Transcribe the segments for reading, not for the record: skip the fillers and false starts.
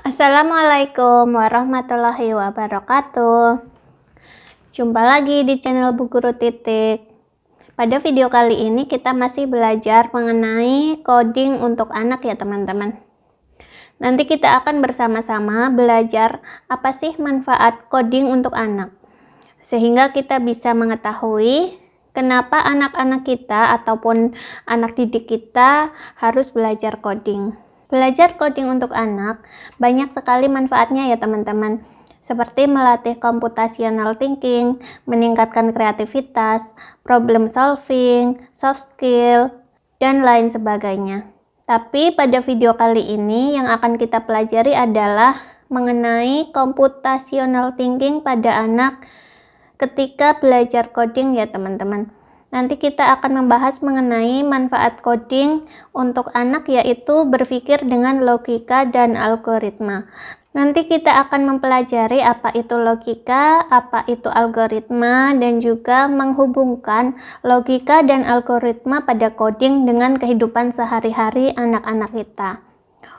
Assalamualaikum warahmatullahi wabarakatuh. Jumpa lagi di channel Bu Guru Titik. Pada video kali ini kita masih belajar mengenai coding untuk anak ya teman-teman. Nanti kita akan bersama-sama belajar apa sih manfaat coding untuk anak. Sehingga kita bisa mengetahui kenapa anak-anak kita ataupun anak didik kita harus belajar coding. Belajar coding untuk anak banyak sekali manfaatnya ya teman-teman. Seperti melatih computational thinking, meningkatkan kreativitas, problem solving, soft skill, dan lain sebagainya. Tapi pada video kali ini yang akan kita pelajari adalah mengenai computational thinking pada anak ketika belajar coding ya teman-teman. Nanti kita akan membahas mengenai manfaat coding untuk anak, yaitu berpikir dengan logika dan algoritma. Nanti kita akan mempelajari apa itu logika, apa itu algoritma, dan juga menghubungkan logika dan algoritma pada coding dengan kehidupan sehari-hari anak-anak kita.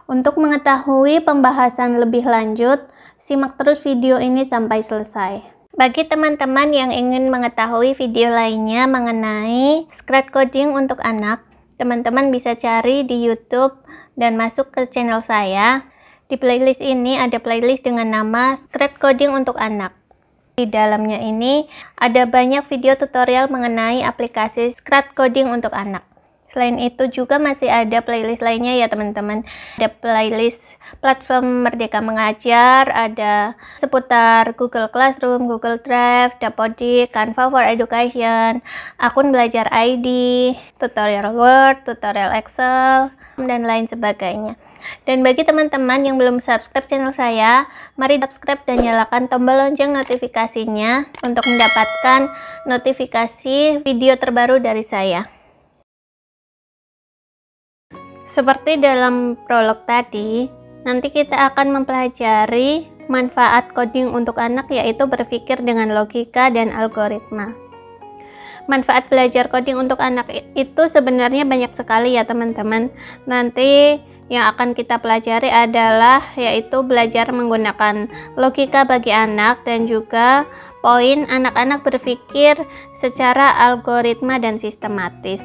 Untuk mengetahui pembahasan lebih lanjut, simak terus video ini sampai selesai. Bagi teman-teman yang ingin mengetahui video lainnya mengenai Scratch Coding untuk anak, teman-teman bisa cari di YouTube dan masuk ke channel saya. Di playlist ini ada playlist dengan nama Scratch Coding untuk anak. Di dalamnya ini ada banyak video tutorial mengenai aplikasi Scratch Coding untuk anak. Selain itu juga masih ada playlist lainnya ya teman-teman. Ada playlist platform Merdeka Mengajar, ada seputar Google Classroom, Google Drive, Dapodik, Canva for Education, akun belajar ID, tutorial Word, tutorial Excel, dan lain sebagainya. Dan bagi teman-teman yang belum subscribe channel saya, mari subscribe dan nyalakan tombol lonceng notifikasinya untuk mendapatkan notifikasi video terbaru dari saya. Seperti dalam prolog tadi, nanti kita akan mempelajari manfaat coding untuk anak, yaitu berpikir dengan logika dan algoritma. Manfaat belajar coding untuk anak itu sebenarnya banyak sekali ya teman-teman. Nanti yang akan kita pelajari adalah yaitu belajar menggunakan logika bagi anak dan juga poin anak-anak berpikir secara algoritma dan sistematis.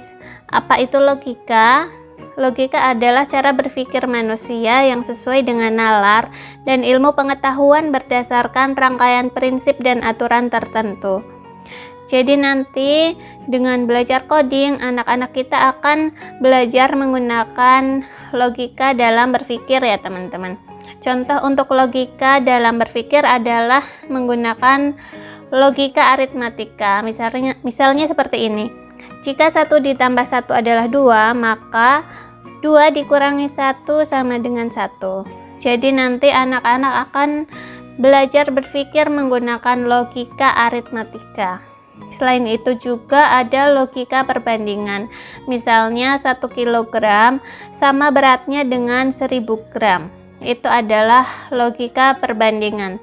Apa itu logika? Logika adalah cara berpikir manusia yang sesuai dengan nalar dan ilmu pengetahuan berdasarkan rangkaian prinsip dan aturan tertentu. Jadi nanti dengan belajar coding, anak-anak kita akan belajar menggunakan logika dalam berpikir ya teman-teman. Contoh untuk logika dalam berpikir adalah menggunakan logika aritmatika. Misalnya seperti ini. Jika 1 ditambah 1 adalah 2, maka 2 dikurangi 1 sama dengan 1. Jadi nanti anak-anak akan belajar berpikir menggunakan logika aritmatika. Selain itu juga ada logika perbandingan. Misalnya 1 kg sama beratnya dengan 1000 gram. Itu adalah logika perbandingan.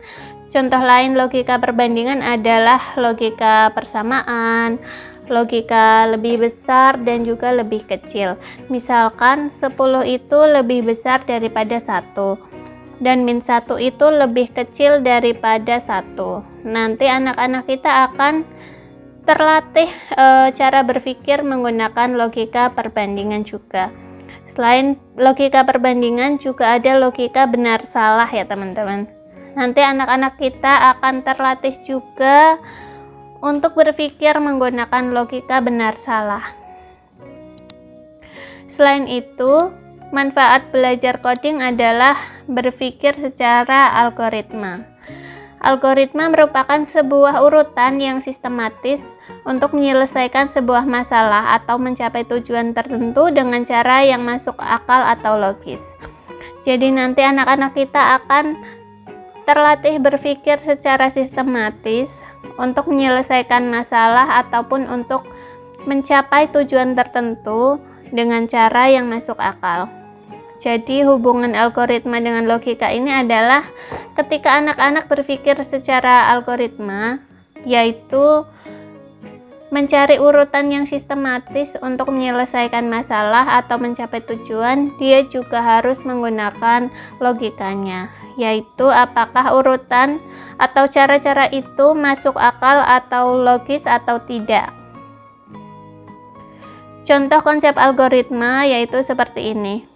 Contoh lain logika perbandingan adalah logika persamaan, logika lebih besar dan juga lebih kecil. Misalkan 10 itu lebih besar daripada 1 dan min 1 itu lebih kecil daripada 1. Nanti anak-anak kita akan terlatih cara berpikir menggunakan logika perbandingan juga. Selain logika perbandingan juga ada logika benar salah ya teman-teman. Nanti anak-anak kita akan terlatih juga untuk berpikir menggunakan logika benar salah. Selain itu, manfaat belajar coding adalah berpikir secara algoritma. Algoritma merupakan sebuah urutan yang sistematis untuk menyelesaikan sebuah masalah atau mencapai tujuan tertentu dengan cara yang masuk akal atau logis. Jadi nanti anak-anak kita akan terlatih berpikir secara sistematis untuk menyelesaikan masalah ataupun untuk mencapai tujuan tertentu dengan cara yang masuk akal. Jadi hubungan algoritma dengan logika ini adalah ketika anak-anak berpikir secara algoritma, yaitu mencari urutan yang sistematis untuk menyelesaikan masalah atau mencapai tujuan, dia juga harus menggunakan logikanya, yaitu apakah urutan atau cara-cara itu masuk akal atau logis atau tidak. Contoh konsep algoritma yaitu seperti ini.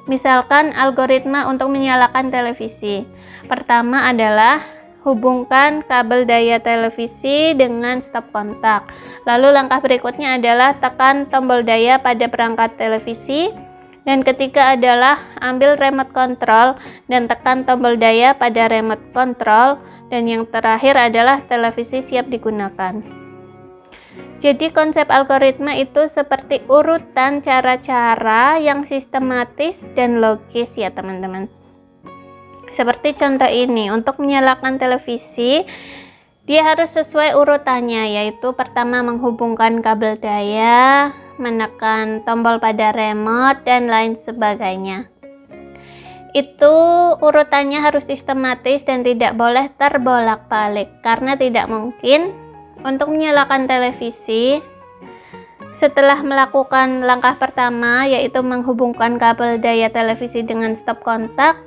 Misalkan algoritma untuk menyalakan televisi. Pertama adalah hubungkan kabel daya televisi dengan stop kontak. Lalu langkah berikutnya adalah tekan tombol daya pada perangkat televisi. Dan ketiga adalah ambil remote control dan tekan tombol daya pada remote control. Dan yang terakhir adalah televisi siap digunakan. Jadi konsep algoritma itu seperti urutan cara-cara yang sistematis dan logis ya teman-teman. Seperti contoh ini, untuk menyalakan televisi, dia harus sesuai urutannya, yaitu pertama menghubungkan kabel daya, menekan tombol pada remote, dan lain sebagainya. Itu urutannya harus sistematis dan tidak boleh terbolak-balik, karena tidak mungkin untuk menyalakan televisi, setelah melakukan langkah pertama yaitu menghubungkan kabel daya televisi dengan stop kontak,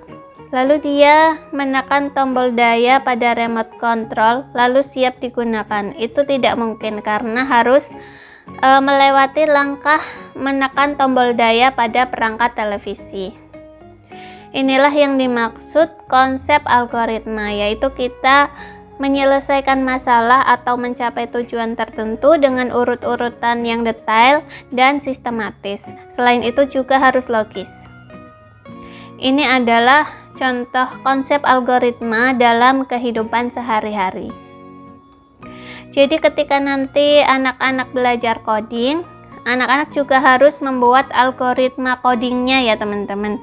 lalu dia menekan tombol daya pada remote control lalu siap digunakan. Itu tidak mungkin karena harus melewati langkah menekan tombol daya pada perangkat televisi. Inilah yang dimaksud konsep algoritma, yaitu kita menyelesaikan masalah atau mencapai tujuan tertentu dengan urut-urutan yang detail dan sistematis. Selain itu juga harus logis. Ini adalah contoh konsep algoritma dalam kehidupan sehari-hari. Jadi ketika nanti anak-anak belajar coding, anak-anak juga harus membuat algoritma codingnya ya teman-teman.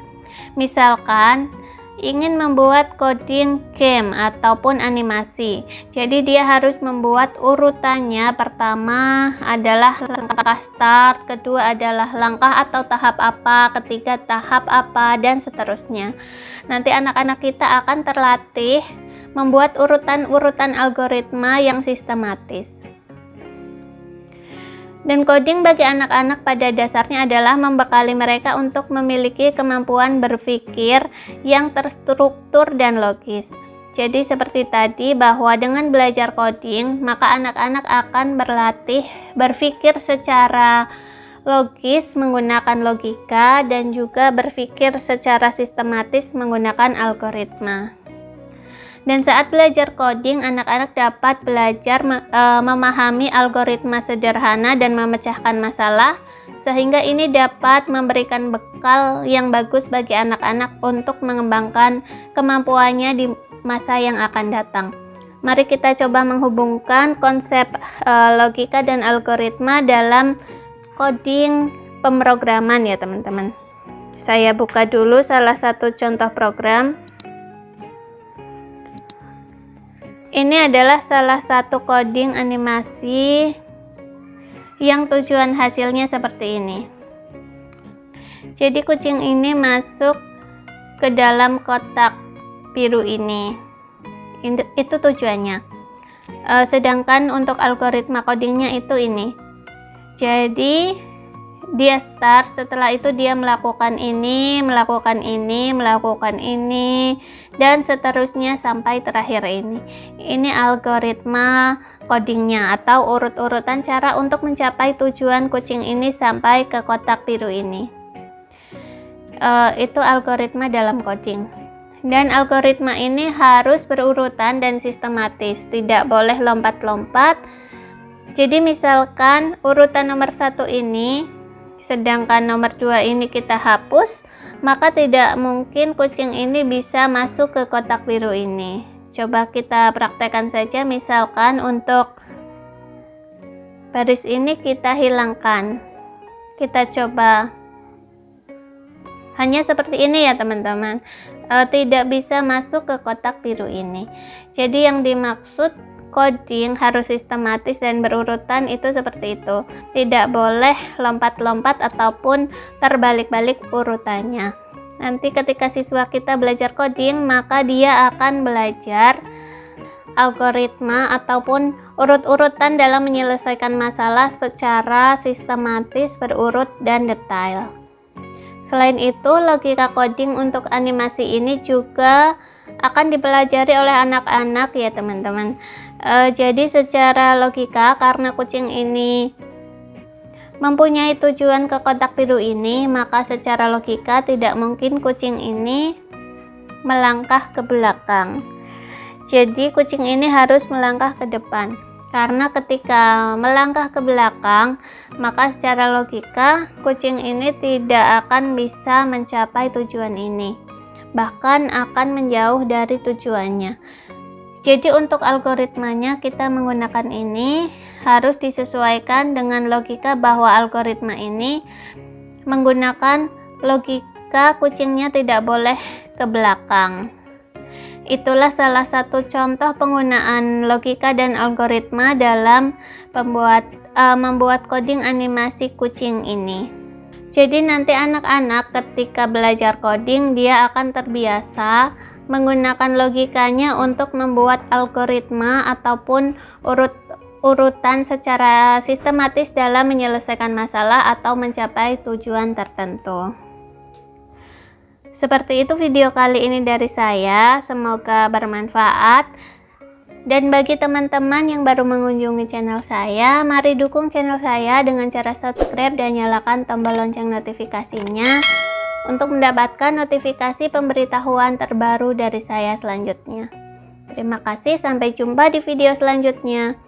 Misalkan ingin membuat coding game ataupun animasi, jadi dia harus membuat urutannya. Pertama adalah langkah start, kedua adalah langkah atau tahap apa, ketiga tahap apa, dan seterusnya. Nanti anak-anak kita akan terlatih membuat urutan-urutan algoritma yang sistematis. Dan coding bagi anak-anak pada dasarnya adalah membekali mereka untuk memiliki kemampuan berpikir yang terstruktur dan logis. Jadi seperti tadi bahwa dengan belajar coding, maka anak-anak akan berlatih berpikir secara logis menggunakan logika dan juga berpikir secara sistematis menggunakan algoritma. Dan saat belajar coding, anak-anak dapat belajar memahami algoritma sederhana dan memecahkan masalah, sehingga ini dapat memberikan bekal yang bagus bagi anak-anak untuk mengembangkan kemampuannya di masa yang akan datang. Mari kita coba menghubungkan konsep logika dan algoritma dalam coding pemrograman ya teman-teman. Saya buka dulu salah satu contoh program. Ini adalah salah satu coding animasi yang tujuan hasilnya seperti ini. Jadi kucing ini masuk ke dalam kotak biru ini. Itu tujuannya. Sedangkan untuk algoritma codingnya itu ini. Jadi dia start, setelah itu dia melakukan ini, dan seterusnya sampai terakhir ini. Ini algoritma codingnya atau urut-urutan cara untuk mencapai tujuan kucing ini sampai ke kotak biru ini. Itu algoritma dalam coding. Dan algoritma ini harus berurutan dan sistematis, tidak boleh lompat-lompat. Jadi misalkan urutan nomor 1 ini, sedangkan nomor 2 ini kita hapus, maka tidak mungkin kucing ini bisa masuk ke kotak biru ini. Coba kita praktekkan saja. Misalkan untuk baris ini kita hilangkan. Kita coba hanya seperti ini ya teman-teman. Tidak bisa masuk ke kotak biru ini. Jadi yang dimaksud coding harus sistematis dan berurutan itu seperti itu. Tidak boleh lompat-lompat ataupun terbalik-balik urutannya. Nanti ketika siswa kita belajar coding, maka dia akan belajar algoritma ataupun urut-urutan dalam menyelesaikan masalah secara sistematis, berurut, dan detail. Selain itu, logika coding untuk animasi ini juga akan dipelajari oleh anak-anak ya teman-teman. Jadi secara logika, karena kucing ini mempunyai tujuan ke kotak biru ini, maka secara logika tidak mungkin kucing ini melangkah ke belakang. Jadi kucing ini harus melangkah ke depan. Karena ketika melangkah ke belakang, maka secara logika kucing ini tidak akan bisa mencapai tujuan ini, bahkan akan menjauh dari tujuannya. Jadi untuk algoritmanya kita menggunakan ini harus disesuaikan dengan logika bahwa algoritma ini menggunakan logika kucingnya tidak boleh ke belakang. Itulah salah satu contoh penggunaan logika dan algoritma dalam membuat coding animasi kucing ini. Jadi nanti anak-anak ketika belajar coding, dia akan terbiasa menggunakan logikanya untuk membuat algoritma ataupun urutan secara sistematis dalam menyelesaikan masalah atau mencapai tujuan tertentu. Seperti itu video kali ini dari saya, semoga bermanfaat. Dan bagi teman-teman yang baru mengunjungi channel saya, mari dukung channel saya dengan cara subscribe dan nyalakan tombol lonceng notifikasinya untuk mendapatkan notifikasi pemberitahuan terbaru dari saya selanjutnya. Terima kasih, sampai jumpa di video selanjutnya.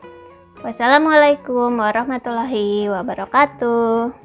Wassalamualaikum warahmatullahi wabarakatuh.